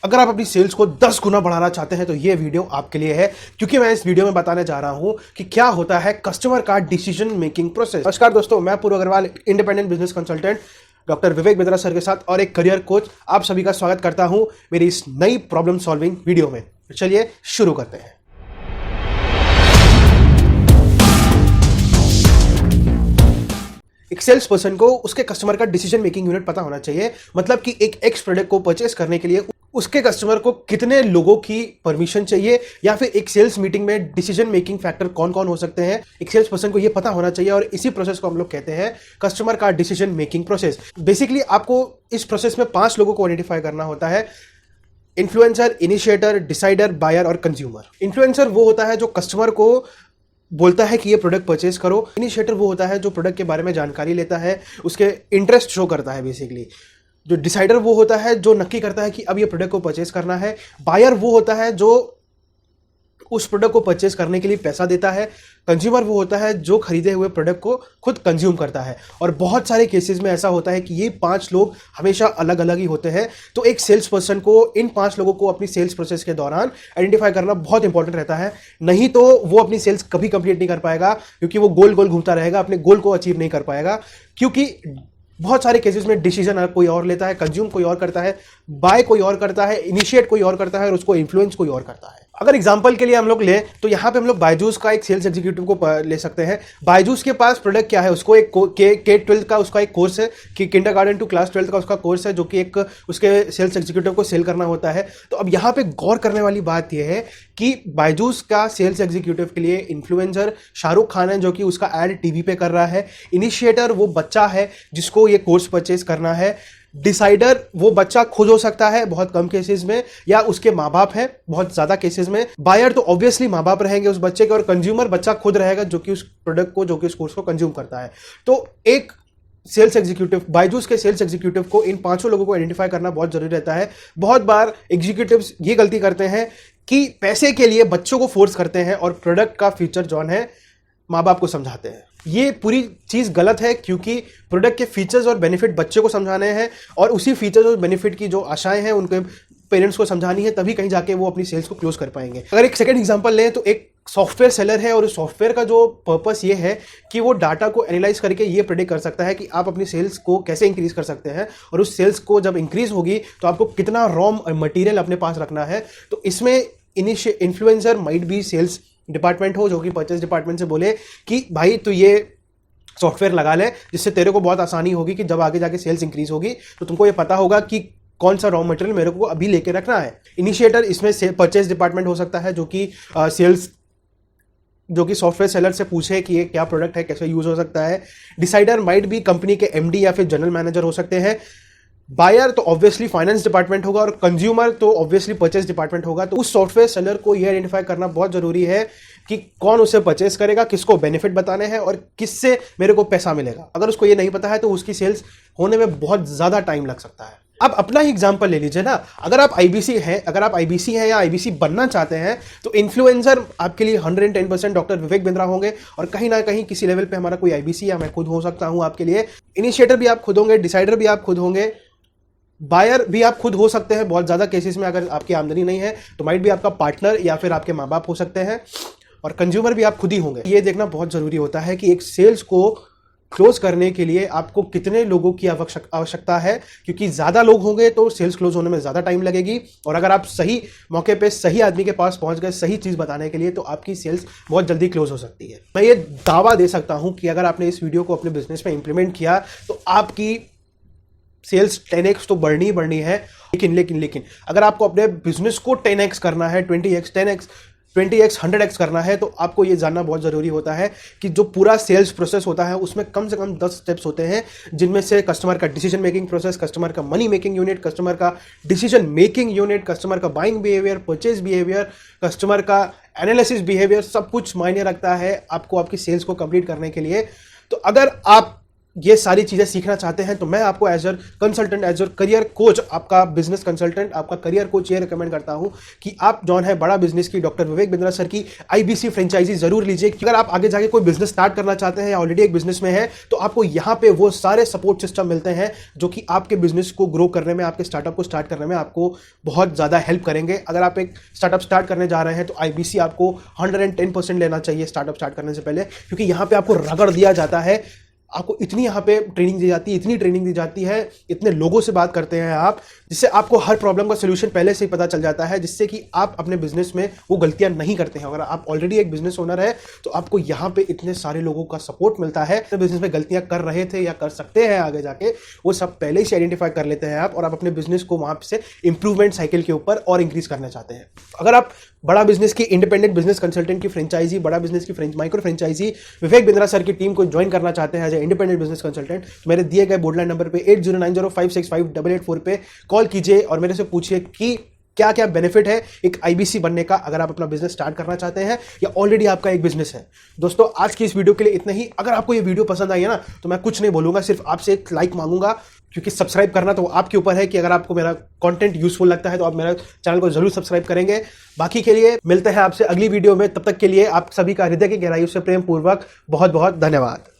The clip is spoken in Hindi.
अगर आप अपनी सेल्स को 10 गुना बढ़ाना चाहते हैं तो ये वीडियो आपके लिए है, क्योंकि मैं इस वीडियो में बताने जा रहा हूं कि क्या होता है कस्टमर का डिसीजन मेकिंग प्रोसेस। नमस्कार दोस्तों, मैं Purva Agarwal, independent business consultant doctor Vivek Bindra sir के साथ और एक करियर कोच, आप सभी का स्वागत करता हूं मेरी इस नई प्रॉब्लम सॉल्विंग वीडियो में। चलिए शुरू करते हैं। एक सेल्स पर्सन को उसके कस्टमर का डिसीजन मेकिंग यूनिट पता होना चाहिए। मतलब कि एक एक्स प्रोडक्ट को परचेस करने के लिए उसके कस्टमर को कितने लोगों की परमिशन चाहिए, या फिर एक सेल्स मीटिंग में डिसीजन मेकिंग फैक्टर कौन कौन हो सकते हैं। एक सेल्स पर्सन को यह पता होना चाहिए और इसी प्रोसेस को हम लोग कहते हैं कस्टमर का डिसीजन मेकिंग प्रोसेस। बेसिकली आपको इस प्रोसेस में 5 लोगों को आइडेंटिफाई करना होता है: इन्फ्लुएंसर, इनिशिएटर, डिसाइडर, बायर और कंज्यूमर। इन्फ्लुएंसर वो होता है जो कस्टमर को बोलता है कि ये प्रोडक्ट परचेज करो। इनिशिएटर वो होता है जो प्रोडक्ट के बारे में जानकारी लेता है, उसके इंटरेस्ट शो करता है बेसिकली। जो डिसाइडर वो होता है जो नक्की करता है कि अब ये प्रोडक्ट को परचेज करना है। बायर वो होता है जो उस प्रोडक्ट को परचेज करने के लिए पैसा देता है। कंज्यूमर वो होता है जो खरीदे हुए प्रोडक्ट को खुद कंज्यूम करता है। और बहुत सारे केसेस में ऐसा होता है कि ये 5 लोग हमेशा अलग अलग ही होते हैं। तो एक सेल्स पर्सन को इन 5 लोगों को अपनी सेल्स प्रोसेस के दौरान आइडेंटिफाई करना बहुत इंपॉर्टेंट रहता है। नहीं तो वो अपनी सेल्स कभी कंप्लीट नहीं कर पाएगा, क्योंकि वो गोल गोल घूमता रहेगा, अपने गोल को अचीव नहीं कर पाएगा। क्योंकि बहुत सारे केसेस में डिसीजन कोई और लेता है, कंज्यूम कोई और करता है, बाय कोई और करता है, इनिशिएट कोई और करता है और उसको इन्फ्लुएंस कोई और करता है। अगर एग्जांपल के लिए हम लोग लें तो यहाँ पे हम लोग बायजूस का एक सेल्स एग्जीक्यूटिव को ले सकते हैं। बायजूस के पास प्रोडक्ट क्या है, उसको एक K-12 का उसका एक कोर्स है कि किंडरगार्टन टू क्लास 12 का उसका कोर्स है, जो कि एक उसके सेल्स एग्जीक्यूटिव को सेल करना होता है। तो अब यहाँ पे गौर करने वाली बात यह है कि बायजूस का सेल्स एग्जीक्यूटिव के लिए इन्फ्लुएंसर शाहरुख खान है, जो कि उसका एड टीवी पे कर रहा है। इनिशिएटर वो बच्चा है जिसको ये कोर्स परचेज करना है। डिसाइडर वो बच्चा खुद हो सकता है बहुत कम केसेस में, या उसके माँ बाप है बहुत ज्यादा केसेस में। बायर तो ऑब्वियसली माँ बाप रहेंगे उस बच्चे के, और कंज्यूमर बच्चा खुद रहेगा जो कि उस प्रोडक्ट को, जो कि उस कोर्स को कंज्यूम करता है। तो एक सेल्स एग्जीक्यूटिव, बायजूस के सेल्स एग्जीक्यूटिव को इन 5 लोगों को आइडेंटिफाई करना बहुत जरूरी रहता है। बहुत बार एग्जीक्यूटिव्स ये गलती करते हैं कि पैसे के लिए बच्चों को फोर्स करते हैं और प्रोडक्ट का फीचर जॉन है माँ बाप को समझाते हैं। ये पूरी चीज गलत है, क्योंकि प्रोडक्ट के फीचर्स और बेनिफिट बच्चे को समझाने हैं और उसी फीचर्स और बेनिफिट की जो आशाएं हैं उनके पेरेंट्स को समझानी है, तभी कहीं जाके वो अपनी सेल्स को क्लोज कर पाएंगे। अगर एक सेकंड एग्जांपल लें तो एक सॉफ्टवेयर सेलर है और उस सॉफ्टवेयर का जो पर्पस ये है कि वो डाटा को एनालाइज करके ये प्रेडिक्ट कर सकता है कि आप अपनी सेल्स को कैसे इंक्रीज कर सकते हैं, और उस सेल्स को जब इंक्रीज होगी तो आपको कितना रॉ मटेरियल अपने पास रखना है। तो इसमें influencer might be sales department हो, जो कि परचेज डिपार्टमेंट से बोले कि भाई तू ये सॉफ्टवेयर लगा ले, जिससे तेरे को बहुत आसानी होगी कि जब आगे जाके सेल्स इंक्रीज होगी तो तुमको ये पता होगा कि कौन सा रॉ मटेरियल मेरे को अभी लेके रखना है। इनिशिएटर इसमें परचेज डिपार्टमेंट हो सकता है, जो कि सॉफ्टवेयर सेलर से पूछे कि ये क्या प्रोडक्ट है, कैसे यूज हो सकता है। डिसाइडर माइट भी कंपनी के एमडी या फिर जनरल मैनेजर हो सकते हैं। बायर तो ऑब्वियसली फाइनेंस डिपार्टमेंट होगा, और कंज्यूमर तो ऑब्वियसली परचेज डिपार्टमेंट होगा। तो उस सॉफ्टवेयर सेलर को यह आइडेंटिफाई करना बहुत जरूरी है कि कौन उसे परचेज करेगा, किसको बेनिफिट बताने हैं और किससे मेरे को पैसा मिलेगा। अगर उसको ये नहीं पता है तो उसकी सेल्स होने में बहुत ज्यादा टाइम लग सकता है। अब अपना ही एग्जांपल ले लीजिए ना। अगर आप आईबीसी हैं या आईबीसी बनना चाहते हैं तो इन्फ्लुएंसर आपके लिए 110% डॉक्टर विवेक बिंद्रा होंगे, और कहीं ना कहीं किसी लेवल पे हमारा कोई आईबीसी या मैं खुद हो सकता हूं आपके लिए। इनिशिएटर भी आप खुद होंगे, डिसाइडर भी आप खुद होंगे, बायर भी आप खुद हो सकते हैं बहुत ज्यादा केसेस में। अगर आपकी आमदनी नहीं है तो माइट भी आपका पार्टनर या फिर आपके माँ बाप हो सकते हैं, और कंज्यूमर भी आप खुद ही होंगे। ये देखना बहुत जरूरी होता है कि एक सेल्स को क्लोज करने के लिए आपको कितने लोगों की आवश्यकता है, क्योंकि ज्यादा लोग होंगे तो सेल्स क्लोज होने में ज्यादा टाइम लगेगी। और अगर आप सही मौके पे सही आदमी के पास पहुंच गए सही चीज बताने के लिए, तो आपकी सेल्स बहुत जल्दी क्लोज हो सकती है। मैं ये दावा दे सकता हूं कि अगर आपने इस वीडियो को अपने बिजनेस में इंप्लीमेंट किया तो आपकी सेल्स 10x तो बढ़नी ही बढ़नी है। लेकिन अगर आपको अपने बिजनेस को 10x करना है, 20x, 10x, 20x, 100x करना है, तो आपको ये जानना बहुत जरूरी होता है कि जो पूरा सेल्स प्रोसेस होता है उसमें कम से कम 10 स्टेप्स होते हैं, जिनमें से कस्टमर का डिसीजन मेकिंग प्रोसेस, कस्टमर का मनी मेकिंग यूनिट, कस्टमर का डिसीजन मेकिंग यूनिट, कस्टमर का buying behaviour, purchase behaviour, customer का एनालिसिस बिहेवियर, सब कुछ मायने रखता है आपको आपकी सेल्स को कंप्लीट करने के लिए। तो अगर आप ये सारी चीजें सीखना चाहते हैं तो मैं आपको as a consultant, as a career coach, आपका बिजनेस कंसल्टेंट, आपका करियर कोच ये रिकमेंड करता हूं कि आप जॉन है बड़ा बिजनेस की डॉक्टर विवेक बिंद्रा सर की आईबीसी फ्रेंचाइजी जरूर लीजिए। अगर आप आगे जाके कोई बिजनेस स्टार्ट करना चाहते हैं या ऑलरेडी एक बिजनेस में है तो आपको यहां पे वो सारे सपोर्ट सिस्टम मिलते हैं जो कि आपके बिजनेस को ग्रो करने में, आपके स्टार्टअप को स्टार्ट करने में आपको बहुत ज्यादा हेल्प करेंगे। अगर आप एक स्टार्टअप स्टार्ट करने जा रहे हैं तो आईबीसी आपको 110% लेना चाहिए स्टार्टअप स्टार्ट करने से पहले, क्योंकि यहां पे आपको रगड़ दिया जाता है, आपको इतनी यहाँ पे ट्रेनिंग दी जाती है, इतनी ट्रेनिंग दी जाती है, इतने लोगों से बात करते हैं आप, जिससे आपको हर प्रॉब्लम का सोल्यूशन पहले से ही पता चल जाता है, जिससे कि आप अपने बिजनेस में वो गलतियां नहीं करते हैं। अगर आप ऑलरेडी एक बिजनेस ओनर है तो आपको यहाँ पे इतने सारे लोगों का सपोर्ट मिलता है। तो बिजनेस में गलतियां कर रहे थे या कर सकते हैं आगे जाके, वो सब पहले ही से आइडेंटिफाई कर लेते हैं आप, और आप अपने बिजनेस को वहां से इंप्रूवमेंट साइकिल के ऊपर और इंक्रीज करना चाहते हैं। अगर आप बड़ा बिजनेस की इंडिपेंडेंट बिजनेस कंसल्टेंट की फ्रेंचाइजी, बड़ा बिजनेस की micro franchisee Vivek Bindra sir की टीम को ज्वाइन करना चाहते हैं as a independent business consultant, मेरे दिए गए बोर्डलाइन नंबर पे 8090565884 पे कॉल कीजिए और मेरे से पूछिए कि क्या क्या बेनिफिट है एक आईबीसी बनने का, अगर आप अपना बिजनेस स्टार्ट करना चाहते हैं या ऑलरेडी आपका एक बिजनेस है। दोस्तों आज की इस वीडियो के लिए इतना ही। अगर आपको ये वीडियो पसंद आई है ना तो मैं कुछ नहीं बोलूंगा, सिर्फ आपसे एक लाइक मांगूंगा, क्योंकि सब्सक्राइब करना तो आपके ऊपर है कि अगर आपको मेरा कंटेंट यूजफुल लगता है तो आप मेरा चैनल को जरूर सब्सक्राइब करेंगे। बाकी के लिए मिलते हैं आपसे अगली वीडियो में, तब तक के लिए आप सभी का हृदय की गहराइयों से प्रेम पूर्वक बहुत बहुत धन्यवाद।